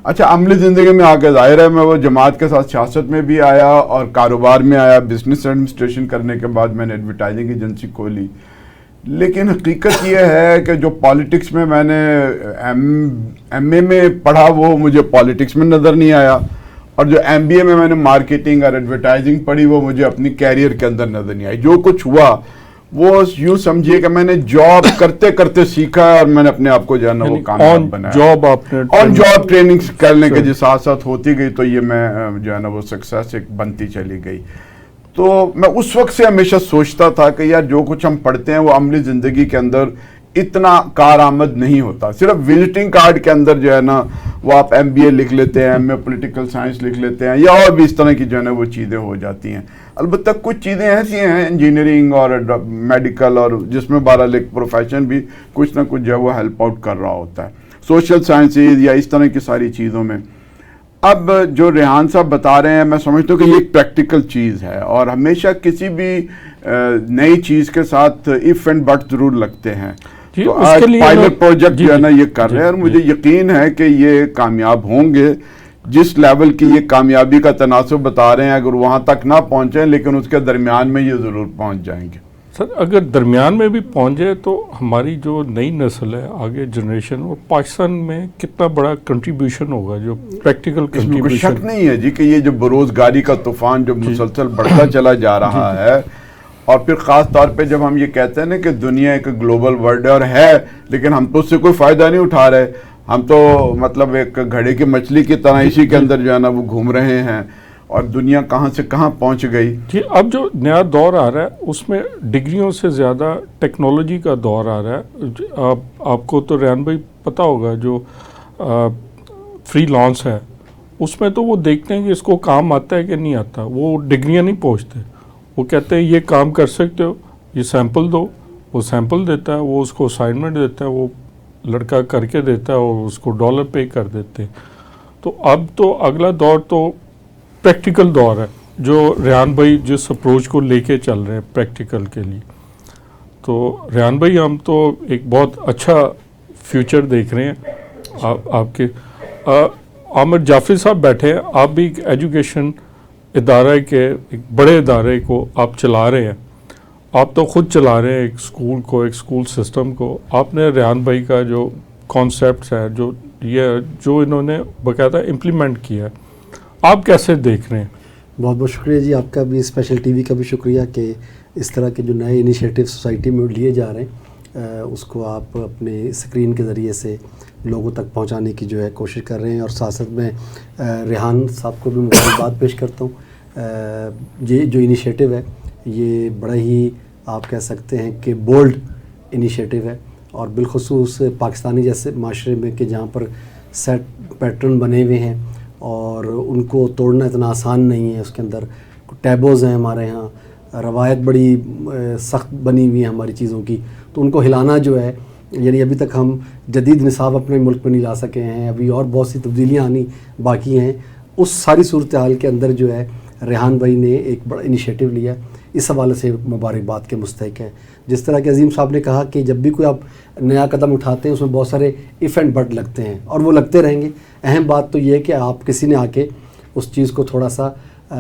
S4: اچھا، عملی زندگی میں آگے ظاہر ہے میں وہ جماعت کے ساتھ سیاست میں بھی آیا اور کاروبار میں آیا. بزنس ایڈمنسٹریشن کرنے کے بعد میں نے ایڈورٹائزنگ ایجنسی کھولی. لیکن حقیقت یہ ہے کہ جو پالیٹکس میں نے MA میں پڑھا وہ مجھے پالیٹکس میں نظر نہیں آیا، اور جو MBA میں نے مارکیٹنگ اور ایڈورٹائزنگ پڑھی وہ مجھے اپنی کیریئر کے اندر نظر نہیں آئی. جو کچھ ہوا وہ یوں سمجھیے کہ میں نے جاب کرتے کرتے سیکھا اور میں نے اپنے آپ کو جو ہے نا وہ کامیاب بنایا. اور جاب ٹریننگ کرنے کے جو ساتھ ساتھ ہوتی گئی تو یہ میں جو ہے نا وہ سکسیس ایک بنتی چلی گئی. تو میں اس وقت سے ہمیشہ سوچتا تھا کہ یار جو کچھ ہم پڑھتے ہیں وہ عملی زندگی کے اندر اتنا کارآمد نہیں ہوتا. صرف وزٹنگ کارڈ کے اندر جو ہے نا وہ آپ MBA لکھ لیتے ہیں، MA پولیٹیکل سائنس لکھ لیتے ہیں، یا اور بھی اس طرح کی جو ہے نا وہ چیزیں ہو جاتی ہیں. البتہ کچھ چیزیں ایسی ہیں انجینئرنگ اور میڈیکل اور جس میں بہرحال ایک پروفیشن بھی کچھ نہ کچھ جو ہے وہ ہیلپ آؤٹ کر رہا ہوتا ہے، سوشل سائنسز یا اس طرح کی ساری چیزوں میں. اب جو ریحان صاحب بتا رہے ہیں میں سمجھتا ہوں کہ یہ ایک پریکٹیکل چیز ہے اور ہمیشہ کسی بھی نئی چیز کے ساتھ if and but ضرور لگتے ہیں. تو آج پائلٹ پروجیکٹ جو ہے نا یہ کر رہے ہیں اور مجھے یقین ہے کہ یہ کامیاب ہوں گے. جس لیول کی یہ کامیابی کا تناسب بتا رہے ہیں اگر وہاں تک نہ پہنچیں لیکن اس کے درمیان میں یہ ضرور پہنچ جائیں گے.
S2: سر اگر درمیان میں بھی پہنچ جائے تو ہماری جو نئی نسل ہے آگے جنریشن، وہ پاکستان میں کتنا بڑا کنٹریبیوشن ہوگا جو پریکٹیکل
S4: اس میں کوئی
S2: کنٹریبیوشن.
S4: شک نہیں ہے جی کہ یہ جو بروزگاری کا طوفان جو مسلسل بڑھتا چلا جا رہا ہے، اور پھر خاص طور پہ جب ہم یہ کہتے ہیں نا کہ دنیا ایک گلوبل ورلڈ ہے لیکن ہم تو اس سے کوئی فائدہ نہیں اٹھا رہے، ہم تو مطلب ایک گھڑے کی مچھلی کی طرح اسی کے اندر جو ہے نا وہ گھوم رہے ہیں اور دنیا کہاں سے کہاں پہنچ گئی.
S2: جی اب جو نیا دور آ رہا ہے اس میں ڈگریوں سے زیادہ ٹیکنالوجی کا دور آ رہا ہے. آپ کو تو ریحان بھائی پتہ ہوگا جو فری لانس ہے اس میں تو وہ دیکھتے ہیں کہ اس کو کام آتا ہے کہ نہیں آتا، وہ ڈگریاں نہیں پوچھتے، وہ کہتے ہیں یہ کام کر سکتے ہو، یہ سیمپل دو، وہ سیمپل دیتا ہے، وہ اس کو اسائنمنٹ دیتا ہے، وہ لڑکا کر کے دیتا ہے اور اس کو $، پے کر دیتے ہیں. تو اب تو اگلا دور تو پریکٹیکل دور ہے جو ریحان بھائی جس اپروچ کو لے کے چل رہے ہیں پریکٹیکل کے لیے. تو ریحان بھائی ہم تو ایک بہت اچھا فیوچر دیکھ رہے ہیں آپ کے. عامر جعفری صاحب بیٹھے ہیں, آپ بھی ایک ایجوکیشن ادارہ کے ایک بڑے ادارے کو آپ چلا رہے ہیں, آپ تو خود چلا رہے ہیں ایک اسکول کو, ایک اسکول سسٹم کو. آپ نے ریحان بھائی کا جو کانسیپٹس ہے, جو انہوں نے باقاعدہ امپلیمنٹ کیا ہے, آپ کیسے دیکھ رہے ہیں؟
S5: بہت بہت شکریہ جی, آپ کا بھی اسپیشل ٹی وی کا بھی شکریہ کہ اس طرح کے جو نئے انیشیٹو سوسائٹی میں لیے جا رہے ہیں اس کو آپ اپنے اسکرین کے ذریعے سے لوگوں تک پہنچانے کی جو ہے کوشش کر رہے ہیں. اور ساتھ ساتھ میں ریحان صاحب کو بھی مبارکباد پیش کرتا ہوں. یہ جو انیشیٹو ہے یہ بڑا ہی آپ کہہ سکتے ہیں کہ بولڈ انیشیٹو ہے, اور بالخصوص پاکستانی جیسے معاشرے میں کہ جہاں پر سیٹ پیٹرن بنے ہوئے ہیں اور ان کو توڑنا اتنا آسان نہیں ہے. اس کے اندر ٹیبوز ہیں ہمارے ہاں, روایت بڑی سخت بنی ہوئی ہے ہماری چیزوں کی, تو ان کو ہلانا جو ہے, یعنی ابھی تک ہم جدید نصاب اپنے ملک میں نہیں لا سکے ہیں, ابھی اور بہت سی تبدیلیاں آنی باقی ہیں. اس ساری صورتحال کے اندر جو ہے ریحان بھائی نے ایک بڑا انیشیٹو لیا, اس حوالے سے مبارکباد کے مستحق ہیں. جس طرح کہ عظیم صاحب نے کہا کہ جب بھی کوئی آپ نیا قدم اٹھاتے ہیں اس میں بہت سارے ایف اینڈ بٹ لگتے ہیں, اور وہ لگتے رہیں گے. اہم بات تو یہ ہے کہ آپ کسی نے آ کے اس چیز کو تھوڑا سا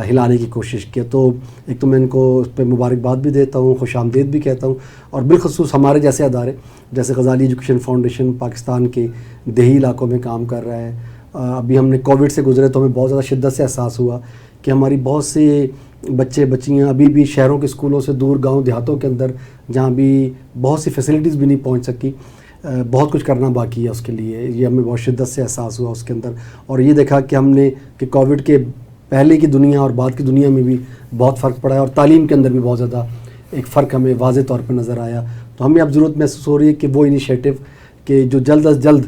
S5: ہلانے کی کوشش کی. تو ایک تو میں ان کو اس پہ مبارکباد بھی دیتا ہوں, خوش آمدید بھی کہتا ہوں. اور بالخصوص ہمارے جیسے ادارے جیسے غزالی ایجوکیشن فاؤنڈیشن پاکستان کے دیہی علاقوں میں کام کر رہا ہے. ابھی ہم نے کووڈ سے گزرے تو ہمیں بہت زیادہ شدت سے احساس ہوا کہ ہماری بہت سے بچے بچیاں ابھی بھی شہروں کے اسکولوں سے دور گاؤں دیہاتوں کے اندر, جہاں بھی بہت سی فیسلٹیز بھی نہیں پہنچ سکی, بہت کچھ کرنا باقی ہے اس کے لیے. یہ ہمیں بہت شدت سے احساس ہوا اس کے اندر, اور یہ دیکھا کہ ہم نے کہ کووڈ کے پہلے کی دنیا اور بعد کی دنیا میں بھی بہت فرق پڑا ہے, اور تعلیم کے اندر بھی بہت زیادہ ایک فرق ہمیں واضح طور پہ نظر آیا. تو ہمیں اب ضرورت محسوس ہو رہی ہے کہ وہ انیشیٹو کہ جو جلد از جلد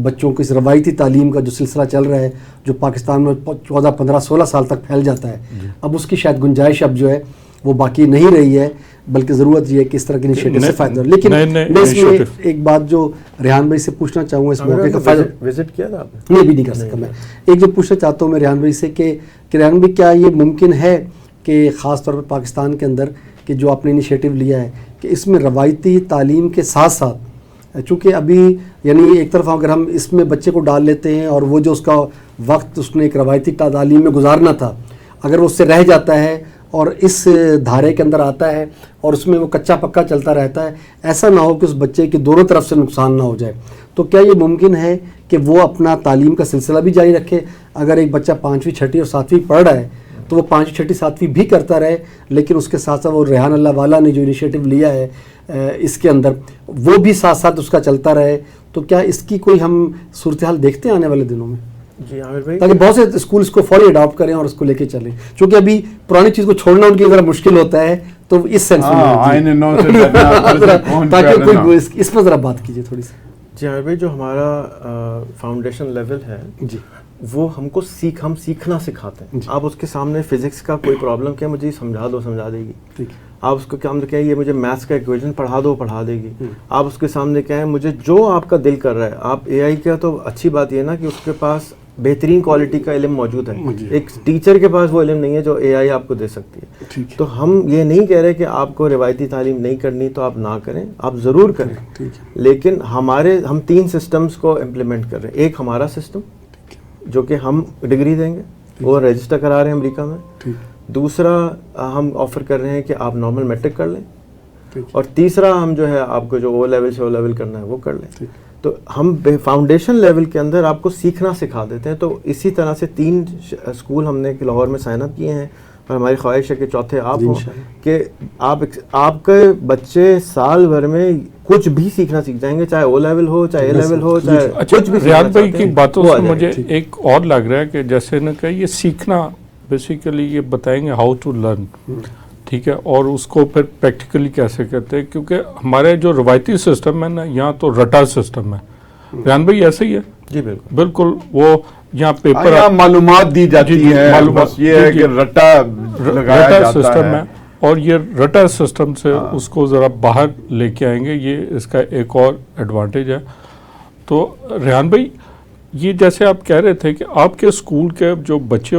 S5: بچوں کو اس روایتی تعلیم کا جو سلسلہ چل رہا ہے جو پاکستان میں 14, 15, 16 سال تک پھیل جاتا ہے, اب اس کی شاید گنجائش اب جو ہے وہ باقی نہیں رہی ہے, بلکہ ضرورت یہ ہے کہ اس طرح کے انیشیٹو سے فائدہ. لیکن میں اس میں ایک بات جو ریحان بھائی سے پوچھنا چاہوں گا اس موقع کا فائدہ,
S3: وزٹ کیا تھا آپ نے؟
S5: نہیں, بھی نہیں کر سکا میں. ایک جو پوچھنا چاہتا ہوں میں ریحان بھائی سے کہ ریحان بھائی کیا یہ ممکن ہے کہ خاص طور پر پاکستان کے اندر کہ جو آپ نے انیشیٹو لیا ہے کہ اس میں روایتی تعلیم کے ساتھ ساتھ, چونکہ ابھی یعنی ایک طرف اگر ہم اس میں بچے کو ڈال لیتے ہیں اور وہ جو اس کا وقت اس نے ایک روایتی تعلیم میں گزارنا تھا اگر وہ اس سے رہ جاتا ہے اور اس دھارے کے اندر آتا ہے اور اس میں وہ کچا پکا چلتا رہتا ہے, ایسا نہ ہو کہ اس بچے کی دونوں طرف سے نقصان نہ ہو جائے. تو کیا یہ ممکن ہے کہ وہ اپنا تعلیم کا سلسلہ بھی جاری رکھے؟ اگر ایک بچہ 5ویں 6ٹھی اور 7ویں پڑھ رہا ہے تو وہ 5ویں 6ٹھی 7ویں بھی کرتا رہے, لیکن اس کے ساتھ ساتھ وہ ریحان اللہ والا نے جو انیشیٹو لیا ہے اس کے اندر وہ بھی ساتھ ساتھ اس کا چلتا رہے. تو کیا اس کی کوئی ہم صورتحال دیکھتے ہیں آنے والے دنوں میں؟
S3: جی عامر بھائی,
S5: تاکہ بہت سے اسکول اس کو فوری اڈاپٹ کریں اور اس کو لے کے چلیں, چونکہ ابھی پرانی چیز کو چھوڑنا ان کی ذرا مشکل ہوتا ہے. تو اس سینس میں تاکہ کوئی اس پر ذرا بات کیجیے تھوڑی سی.
S3: جی عامر بھائی, جو ہمارا فاؤنڈیشن لیول ہے
S5: جی
S3: وہ ہم کو ہم سیکھنا سکھاتے ہیں. آپ اس کے سامنے فزکس کا کوئی پرابلم کیا مجھے سمجھا دو, سمجھا دے گی.
S5: ٹھیک,
S3: آپ اس کو کیا کہیں یہ مجھے میتھس کا ایکویشن پڑھا دو, پڑھا دے گی. آپ اس کے سامنے کہیں مجھے جو آپ کا دل کر رہا ہے. آپ اے آئی کا تو اچھی بات یہ نا کہ اس کے پاس بہترین کوالٹی کا علم موجود ہے. ایک ٹیچر کے پاس وہ علم نہیں ہے جو اے آئی آپ کو دے سکتی ہے. تو ہم یہ نہیں کہہ رہے کہ آپ کو روایتی تعلیم نہیں کرنی تو آپ نہ کریں, آپ ضرور کریں, لیکن ہم 3 سسٹمز کو امپلیمنٹ کر رہے ہیں. ایک ہمارا سسٹم جو کہ ہم ڈگری دیں گے, وہ رجسٹر کرا رہے ہیں امریکہ میں. دوسرا ہم آفر کر رہے ہیں کہ آپ نارمل میٹرک کر لیں, اور تیسرا ہم جو ہے آپ کو جو او لیول سے او لیول کرنا ہے وہ کر لیں. تو ہم فاؤنڈیشن لیول کے اندر آپ کو سیکھنا سکھا دیتے ہیں. تو اسی طرح سے 3 اسکول ہم نے لاہور میں سائن اپ کیے ہیں, اور ہماری خواہش ہے کہ چوتھے آپ ہوں کہ آپ کے بچے سال بھر میں کچھ بھی سیکھنا سیکھ جائیں گے, چاہے او لیول ہو, چاہے اے لیول ہو, چاہے کچھ بھی.
S2: ریحان بھائی کی باتوں سے مجھے ایک اور لگ رہا ہے کہ جیسے نے کہا یہ سیکھنا بیسیکلی یہ بتائیں گے ہاؤ ٹو لرن, ٹھیک ہے, اور اس کو پھر پریکٹیکلی کیسے کرتے ہیں, کیونکہ ہمارے جو روایتی سسٹم ہے نا یہاں تو رٹا سسٹم ہے. ریحان بھائی ایسے ہی ہے؟
S3: جی بالکل
S2: بالکل. وہ یہاں پیپر
S4: معلومات دی جاتی ہے, بس یہ ہے کہ رٹا لگایا جاتا
S2: سسٹم ہے, اور یہ رٹا سسٹم سے اس کو ذرا باہر لے کے آئیں گے, یہ اس کا ایک اور ایڈوانٹیج ہے. تو ریحان بھائی یہ جیسے آپ کہہ رہے تھے کہ آپ کے اسکول کے جو بچے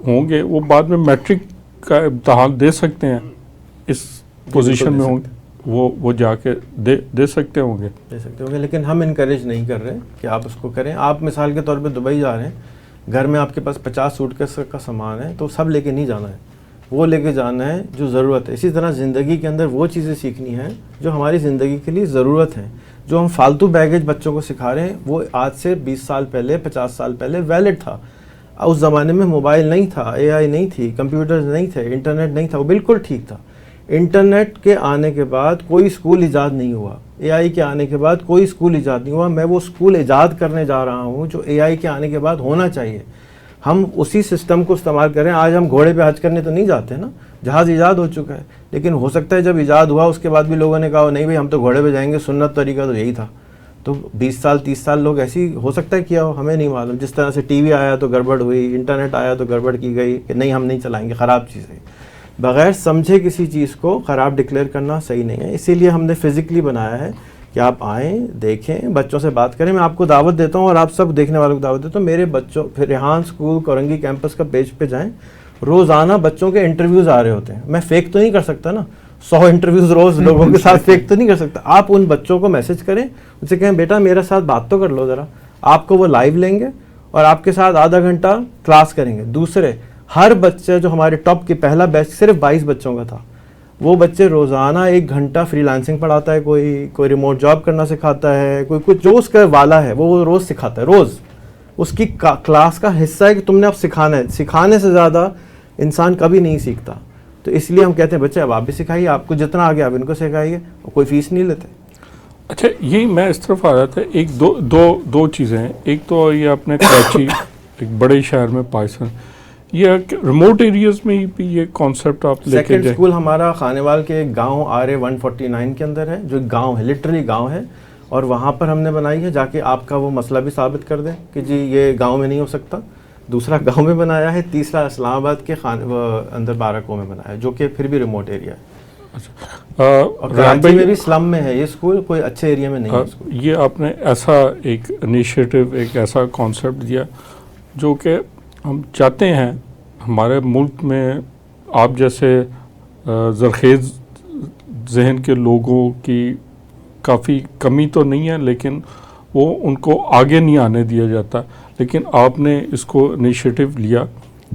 S2: ہوں گے وہ بعد میں میٹرک کا امتحان دے سکتے ہیں, اس پوزیشن میں ہوں گے. وہ جا کے دے سکتے ہوں گے
S3: لیکن ہم انکریج نہیں کر رہے کہ آپ اس کو کریں. آپ مثال کے طور پہ دبئی جا رہے ہیں, گھر میں آپ کے پاس 50 سوٹ کیس کا سامان ہے, تو سب لے کے نہیں جانا ہے, وہ لے کے جانا ہے جو ضرورت ہے. اسی طرح زندگی کے اندر وہ چیزیں سیکھنی ہیں جو ہماری زندگی کے لیے ضرورت ہیں. جو ہم فالتو بیگیج بچوں کو سکھا رہے ہیں وہ آج سے 20 سال پہلے 50 سال پہلے ویلڈ تھا. اس زمانے میں موبائل نہیں تھا, اے آئی نہیں تھی, کمپیوٹرز نہیں تھے, انٹرنیٹ نہیں تھا, وہ بالکل ٹھیک تھا. انٹرنیٹ کے آنے کے بعد کوئی اسکول ایجاد نہیں ہوا, اے آئی کے آنے کے بعد کوئی اسکول ایجاد نہیں ہوا. میں وہ اسکول ایجاد کرنے جا رہا ہوں جو اے آئی کے آنے کے بعد ہونا چاہیے. ہم اسی سسٹم کو استعمال کریں. آج ہم گھوڑے پہ حج کرنے تو نہیں جاتے نا, جہاز ایجاد ہو چکا ہے. لیکن ہو سکتا ہے جب ایجاد ہوا اس کے بعد بھی لوگوں نے کہا نہیں بھائی ہم تو گھوڑے پہ جائیں گے, سنت طریقہ تو یہی تھا. تو 20 سال 30 سال لوگ ایسی ہو سکتا ہے کیا ہو, ہمیں نہیں معلوم. جس طرح سے ٹی وی آیا تو گڑبڑ ہوئی, انٹرنیٹ آیا تو گڑبڑ کی گئی کہ نہیں ہم نہیں چلائیں گے, خراب چیز ہے. بغیر سمجھے کسی چیز کو خراب ڈکلیئر کرنا صحیح نہیں ہے. اسی لیے ہم نے فزیکلی بنایا ہے کہ آپ آئیں, دیکھیں, بچوں سے بات کریں. میں آپ کو دعوت دیتا ہوں اور آپ سب دیکھنے والوں کو دعوت دیتا ہوں, میرے بچوں پھر ریحان اسکول کورنگی کیمپس کا پیج پہ جائیں. روزانہ بچوں کے انٹرویوز آ رہے ہوتے ہیں. میں فیک تو نہیں کر سکتا نا, 100 انٹرویوز روز لوگوں کے ساتھ فیک تو نہیں کر سکتا. آپ ان بچوں کو میسج کریں, ان سے کہیں بیٹا میرے ساتھ بات تو کر لو ذرا. آپ کو وہ لائیو لیں گے اور آپ کے ساتھ آدھا گھنٹہ کلاس کریں گے. دوسرے ہر بچہ جو ہمارے ٹاپ کی پہلا بیچ صرف 22 بچوں کا تھا, وہ بچے روزانہ 1 گھنٹہ فری لانسنگ پڑھاتا ہے, کوئی ریموٹ جاب کرنا سکھاتا ہے, کوئی کچھ جو اس کا والا ہے وہ روز سکھاتا ہے. روز اس کی کلاس کا حصہ ہے کہ تم نے اب سکھانا ہے. سکھانے سے زیادہ انسان کبھی نہیں سیکھتا. تو اس لیے ہم کہتے ہیں بچے اب آپ بھی سکھائیے, آپ کو جتنا آگے آپ ان کو سکھائیے, کوئی فیس نہیں لیتے.
S2: اچھا یہی میں اس طرف آ رہا تھا. ایک دو چیزیں ہیں. ایک تو یہ اپنے کراچی ایک بڑے شہر میں پاکستان, یہ ریموٹ ایریاز میں بھی یہ کانسیپٹ آپ لے کے
S3: سیکنڈ اسکول ہمارا خانیوال کے ایک گاؤں آر اے 149 کے اندر ہے, جو ایک گاؤں ہے, لٹرلی گاؤں ہے, اور وہاں پر ہم نے بنائی ہے. جا کے آپ کا وہ مسئلہ بھی ثابت کر دیں کہ جی یہ گاؤں میں نہیں ہو سکتا. دوسرا گاؤں میں بنایا ہے, تیسرا اسلام آباد کے اندر بارکوں میں بنایا ہے, جو کہ پھر بھی ریموٹ ایریا ہے. اور کراچی میں بھی سلم میں ہے یہ اسکول, کوئی اچھے ایریا میں نہیں ہے.
S2: یہ آپ نے ایسا ایک انیشیٹو, ایک ایسا کانسیپٹ دیا جو کہ ہم چاہتے ہیں ہمارے ملک میں آپ جیسے زرخیز ذہن کے لوگوں کی کافی کمی تو نہیں ہے, لیکن وہ ان کو آگے نہیں آنے دیا جاتا. لیکن آپ نے اس کو انیشیٹو لیا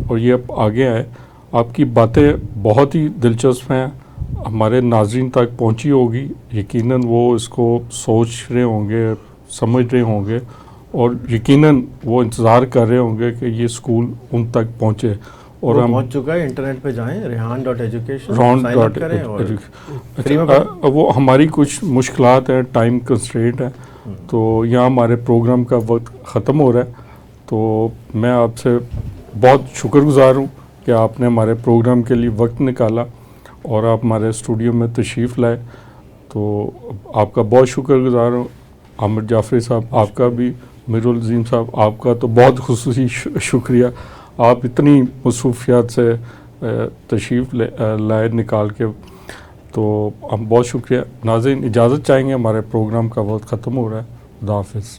S2: اور یہ اب آگے آئے. آپ کی باتیں بہت ہی دلچسپ ہیں, ہمارے ناظرین تک پہنچی ہوگی. یقیناً وہ اس کو سوچ رہے ہوں گے, سمجھ رہے ہوں گے, اور یقیناً وہ انتظار کر رہے ہوں گے کہ یہ اسکول ان تک پہنچے. اور ہم
S3: پہنچ چکا ہے, انٹرنیٹ پہ جائیں rehan.education,
S2: وہ ہماری کچھ مشکلات ہیں, ٹائم کنسٹرینٹ ہے, تو یہاں ہمارے پروگرام کا وقت ختم ہو رہا ہے. تو میں آپ سے بہت شکر گزار ہوں کہ آپ نے ہمارے پروگرام کے لیے وقت نکالا اور آپ ہمارے اسٹوڈیو میں تشریف لائے. تو آپ کا بہت شکر گزار ہوں. عامر جعفری صاحب آپ کا بھی, میر العظیم صاحب آپ کا تو بہت خصوصی شکریہ. آپ اتنی مصروفیات سے تشریف لائے نکال کے, تو ہم بہت شکریہ. ناظرین اجازت چاہیں گے, ہمارے پروگرام کا وقت ختم ہو رہا ہے. خدا حافظ.